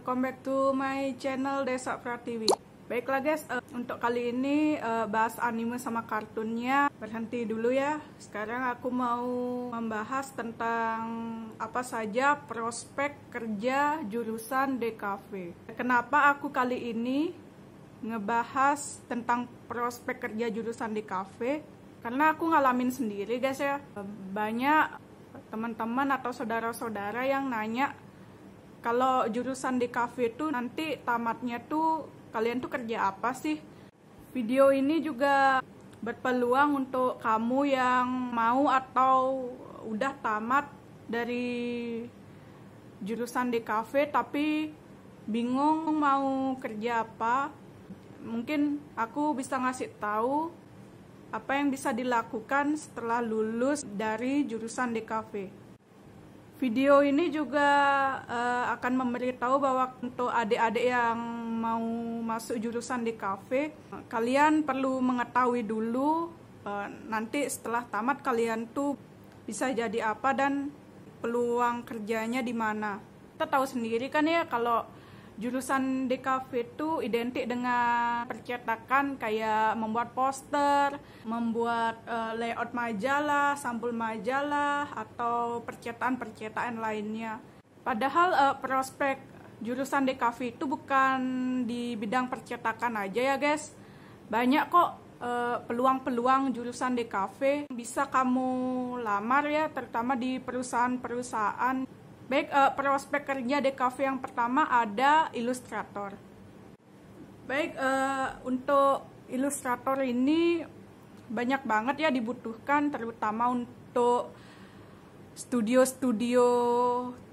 welcome back to my channel Desa Pratiwi. Baiklah guys, untuk kali ini bahas anime sama kartunnya berhenti dulu ya. Sekarang aku mau membahas tentang apa saja prospek kerja jurusan DKV. Kenapa aku kali ini ngebahas tentang prospek kerja jurusan DKV? Karena aku ngalamin sendiri guys ya. Banyak teman-teman atau saudara-saudara yang nanya, kalau jurusan DKV itu nanti tamatnya tuh kalian tuh kerja apa sih? Video ini juga berpeluang untuk kamu yang mau atau udah tamat dari jurusan DKV tapi bingung mau kerja apa. Mungkin aku bisa ngasih tahu apa yang bisa dilakukan setelah lulus dari jurusan DKV. Video ini juga akan memberitahu bahwa untuk adik-adik yang mau masuk jurusan DKV, kalian perlu mengetahui dulu nanti setelah tamat kalian tuh bisa jadi apa dan peluang kerjanya di mana. Kita tahu sendiri kan ya kalau jurusan DKV itu identik dengan percetakan kayak membuat poster, membuat layout majalah, sampul majalah, atau percetakan-percetakan lainnya. Padahal prospek jurusan DKV itu bukan di bidang percetakan aja ya guys. Banyak kok peluang-peluang jurusan DKV bisa kamu lamar ya, terutama di perusahaan-perusahaan. Baik, prospek kerja DKV yang pertama ada ilustrator. Baik, untuk ilustrator ini banyak banget ya dibutuhkan, terutama untuk studio-studio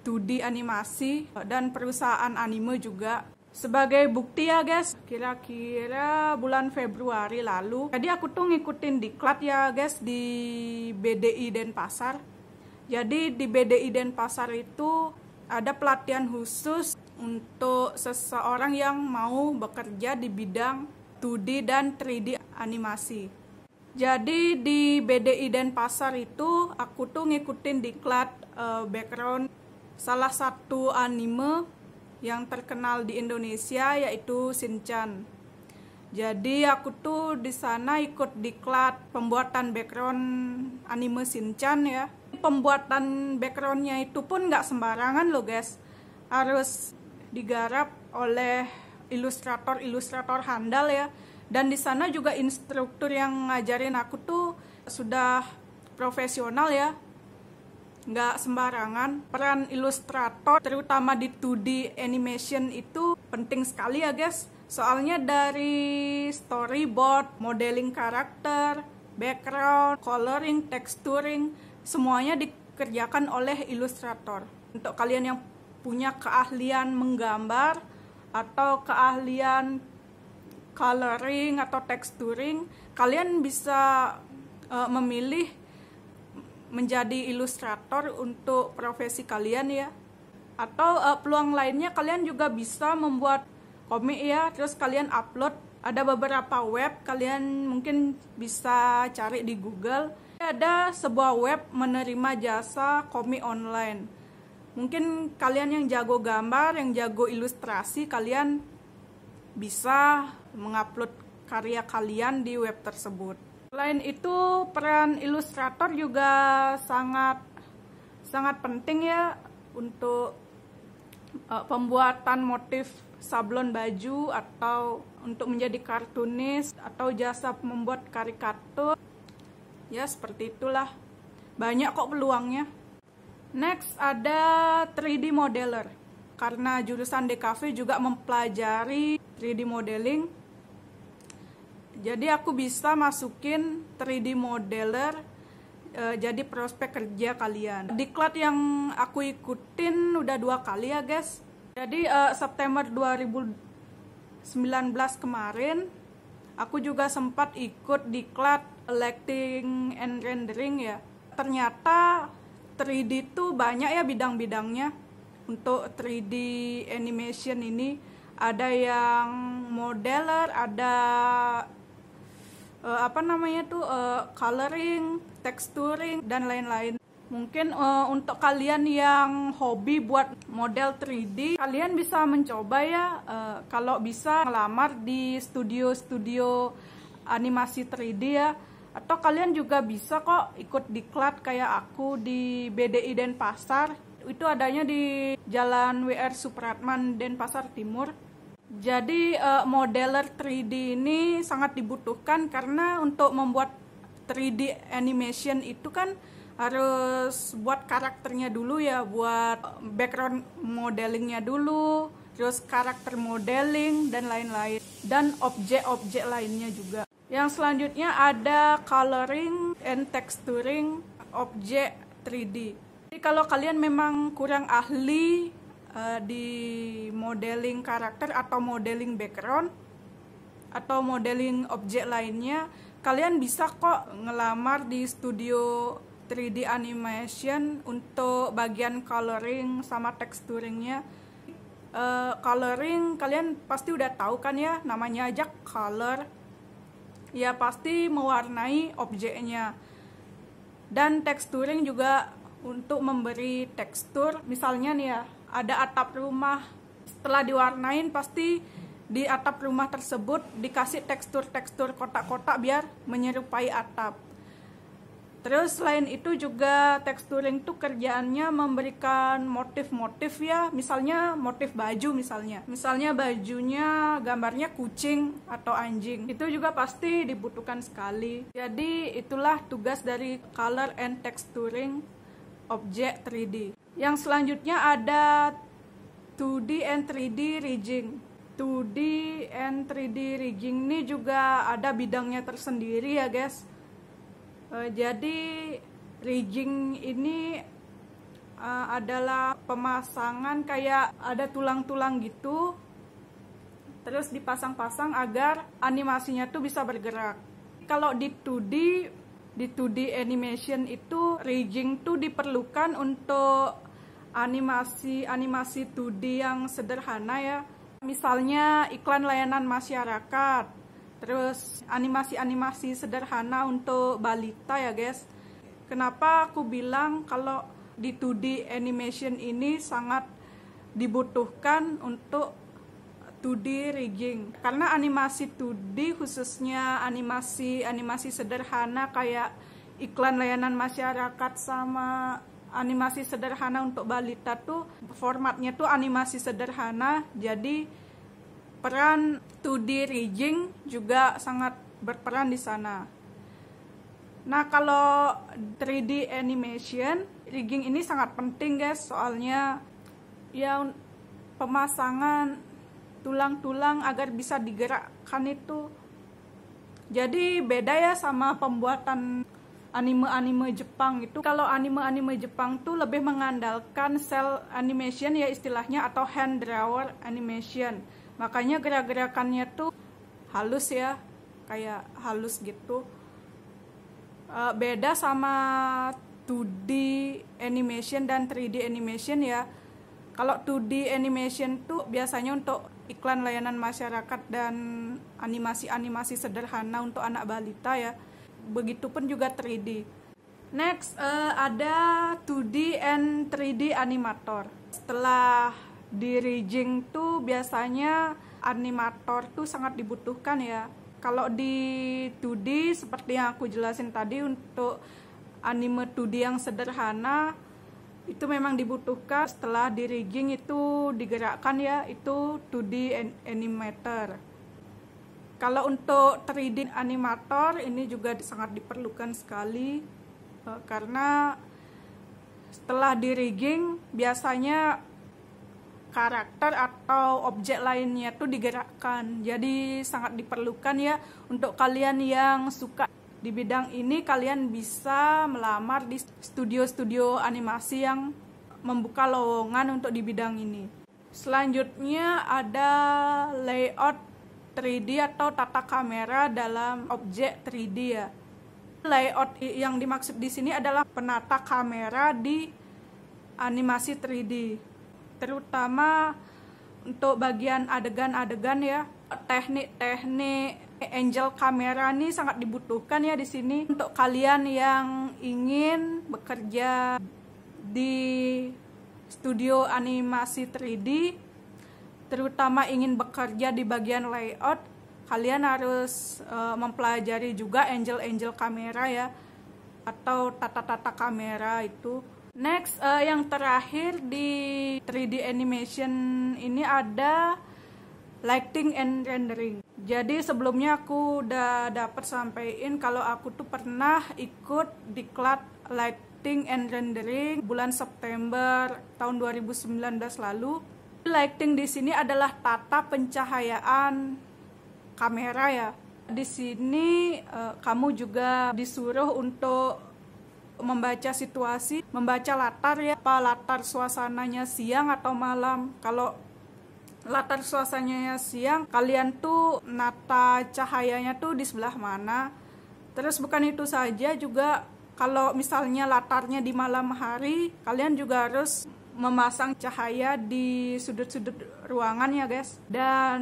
2D animasi dan perusahaan anime juga. Sebagai bukti ya guys, kira-kira bulan Februari lalu, jadi aku tuh ngikutin diklat ya guys di BDI Denpasar. Jadi di BDI Denpasar itu ada pelatihan khusus untuk seseorang yang mau bekerja di bidang 2D dan 3D animasi. Jadi di BDI Denpasar itu aku tuh ngikutin diklat background salah satu anime yang terkenal di Indonesia yaitu Shinchan. Jadi aku tuh di sana ikut diklat pembuatan background anime Shinchan ya. Pembuatan backgroundnya itu pun nggak sembarangan loh guys, harus digarap oleh ilustrator handal ya. Dan di sana juga instruktur yang ngajarin aku tuh sudah profesional ya, nggak sembarangan. Peran ilustrator terutama di 2D animation itu penting sekali ya guys. Soalnya dari storyboard, modeling karakter, background, coloring, texturing, semuanya dikerjakan oleh ilustrator. Untuk kalian yang punya keahlian menggambar atau keahlian coloring atau texturing, kalian bisa memilih menjadi ilustrator untuk profesi kalian ya. Atau peluang lainnya kalian juga bisa membuat komik ya, terus kalian upload. Ada beberapa web, kalian mungkin bisa cari di Google. Ada sebuah web menerima jasa komik online. Mungkin kalian yang jago gambar, yang jago ilustrasi, kalian bisa mengupload karya kalian di web tersebut. Selain itu, peran ilustrator juga sangat penting ya untuk pembuatan motif sablon baju atau untuk menjadi kartunis atau jasa membuat karikatur. Ya seperti itulah, banyak kok peluangnya. Next ada 3D modeler. Karena jurusan DKV juga mempelajari 3D modeling, jadi aku bisa masukin 3D modeler jadi prospek kerja kalian. Diklat yang aku ikutin udah 2 kali ya guys. Jadi September 2019 kemarin aku juga sempat ikut diklat lighting and rendering ya. Ternyata 3D itu banyak ya bidang-bidangnya. Untuk 3D animation ini ada yang modeler, ada coloring, texturing dan lain-lain. Mungkin untuk kalian yang hobi buat model 3D, kalian bisa mencoba ya, kalau bisa ngelamar di studio-studio animasi 3D ya. Atau kalian juga bisa kok ikut diklat kayak aku di BDI Denpasar. Itu adanya di Jalan WR Supratman, Denpasar Timur. Jadi modeler 3D ini sangat dibutuhkan karena untuk membuat 3D animation itu kan harus buat karakternya dulu ya, buat background modelingnya dulu, terus karakter modeling dan lain-lain, dan objek-objek lainnya juga. Yang selanjutnya ada coloring and texturing objek 3D. Jadi kalau kalian memang kurang ahli di modeling karakter atau modeling background atau modeling objek lainnya, kalian bisa kok ngelamar di studio 3D animation untuk bagian coloring sama texturingnya. Coloring kalian pasti udah tahu kan ya, namanya aja color. Ya pasti mewarnai objeknya. Dan texturing juga untuk memberi tekstur. Misalnya nih ya, ada atap rumah. Setelah diwarnain pasti di atap rumah tersebut dikasih tekstur-tekstur kotak-kotak biar menyerupai atap. Terus selain itu juga texturing tuh kerjaannya memberikan motif-motif ya, misalnya motif baju misalnya. Misalnya bajunya gambarnya kucing atau anjing. Itu juga pasti dibutuhkan sekali. Jadi itulah tugas dari color and texturing objek 3D. Yang selanjutnya ada 2D and 3D rigging. 2D and 3D rigging ini juga ada bidangnya tersendiri ya guys. Jadi rigging ini adalah pemasangan kayak ada tulang-tulang gitu, terus dipasang-pasang agar animasinya tuh bisa bergerak. Kalau di 2D animation itu rigging tuh diperlukan untuk animasi 2D yang sederhana ya. Misalnya iklan layanan masyarakat. Terus animasi-animasi sederhana untuk balita ya guys. Kenapa aku bilang kalau di 2D animation ini sangat dibutuhkan untuk 2D rigging. Karena animasi 2D khususnya animasi sederhana kayak iklan layanan masyarakat sama animasi sederhana untuk balita tuh formatnya tuh animasi sederhana. Jadi peran 2D rigging juga sangat berperan di sana. Nah, kalau 3D animation, rigging ini sangat penting guys, soalnya ya pemasangan tulang-tulang agar bisa digerakkan itu. Jadi beda ya sama pembuatan anime-anime Jepang itu. Kalau anime-anime Jepang tuh lebih mengandalkan cel animation ya istilahnya, atau hand drawer animation. Makanya gerak-gerakannya tuh halus ya, kayak halus gitu. Beda sama 2D animation dan 3D animation ya. Kalau 2D animation tuh biasanya untuk iklan layanan masyarakat dan animasi-animasi sederhana untuk anak balita ya. Begitupun juga 3D. Next ada 2D and 3D animator. Setelah di rigging tuh biasanya animator tuh sangat dibutuhkan ya. Kalau di 2D seperti yang aku jelasin tadi, untuk anime 2D yang sederhana itu memang dibutuhkan. Setelah di rigging itu digerakkan ya, itu 2D animator. Kalau untuk 3D animator ini juga sangat diperlukan sekali, karena setelah di rigging biasanya karakter atau objek lainnya tuh digerakkan. Jadi sangat diperlukan ya untuk kalian yang suka di bidang ini. Kalian bisa melamar di studio-studio animasi yang membuka lowongan untuk di bidang ini. Selanjutnya ada layout 3D atau tata kamera dalam objek 3D ya. Layout yang dimaksud di sini adalah penata kamera di animasi 3D. Terutama untuk bagian adegan-adegan ya, teknik-teknik Angel kamera nih sangat dibutuhkan ya di sini untuk kalian yang ingin bekerja di studio animasi 3D, terutama ingin bekerja di bagian layout. Kalian harus mempelajari juga angel kamera ya, atau tata kamera itu. Next, yang terakhir di 3D animation ini ada lighting and rendering. Jadi sebelumnya aku udah dapat sampaikan kalau aku tuh pernah ikut diklat lighting and rendering bulan September tahun 2019 lalu. Lighting di sini adalah tata pencahayaan kamera ya. Di sini kamu juga disuruh untuk membaca situasi, membaca latar ya, apa latar suasananya siang atau malam. Kalau latar suasananya siang, kalian tuh nata cahayanya tuh di sebelah mana. Terus bukan itu saja, juga kalau misalnya latarnya di malam hari, kalian juga harus memasang cahaya di sudut-sudut ruangan ya guys. Dan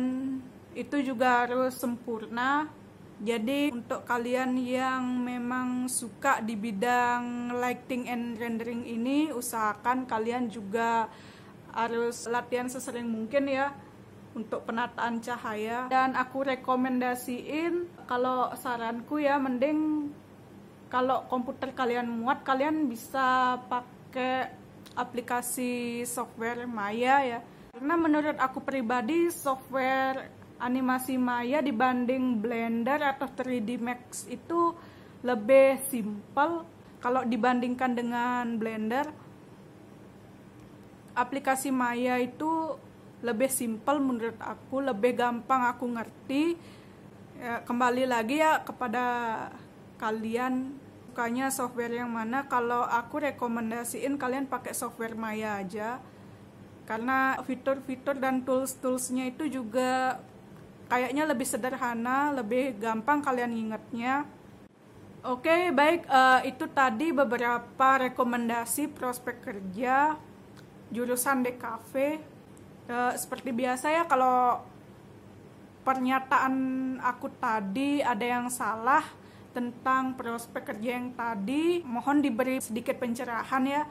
itu juga harus sempurna. Jadi untuk kalian yang memang suka di bidang lighting and rendering ini, usahakan kalian juga harus latihan sesering mungkin ya untuk penataan cahaya. Dan aku rekomendasiin, kalau saranku ya, mending kalau komputer kalian muat, kalian bisa pakai aplikasi software Maya ya. Karena menurut aku pribadi, software animasi Maya dibanding Blender atau 3D Max itu lebih simpel. Kalau dibandingkan dengan Blender, aplikasi Maya itu lebih simpel menurut aku, lebih gampang aku ngerti. Ya, kembali lagi ya kepada kalian sukanya software yang mana. Kalau aku rekomendasiin kalian pakai software Maya aja, karena fitur-fitur dan tools-toolsnya itu juga kayaknya lebih sederhana, lebih gampang kalian ingatnya. Oke, baik, itu tadi beberapa rekomendasi prospek kerja jurusan DKV. Seperti biasa ya, kalau pernyataan aku tadi ada yang salah tentang prospek kerja yang tadi, mohon diberi sedikit pencerahan ya.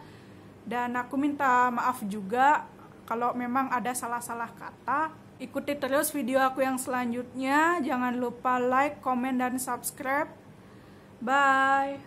Dan aku minta maaf juga kalau memang ada salah-salah kata. Ikuti terus video aku yang selanjutnya. Jangan lupa like, komen, dan subscribe. Bye.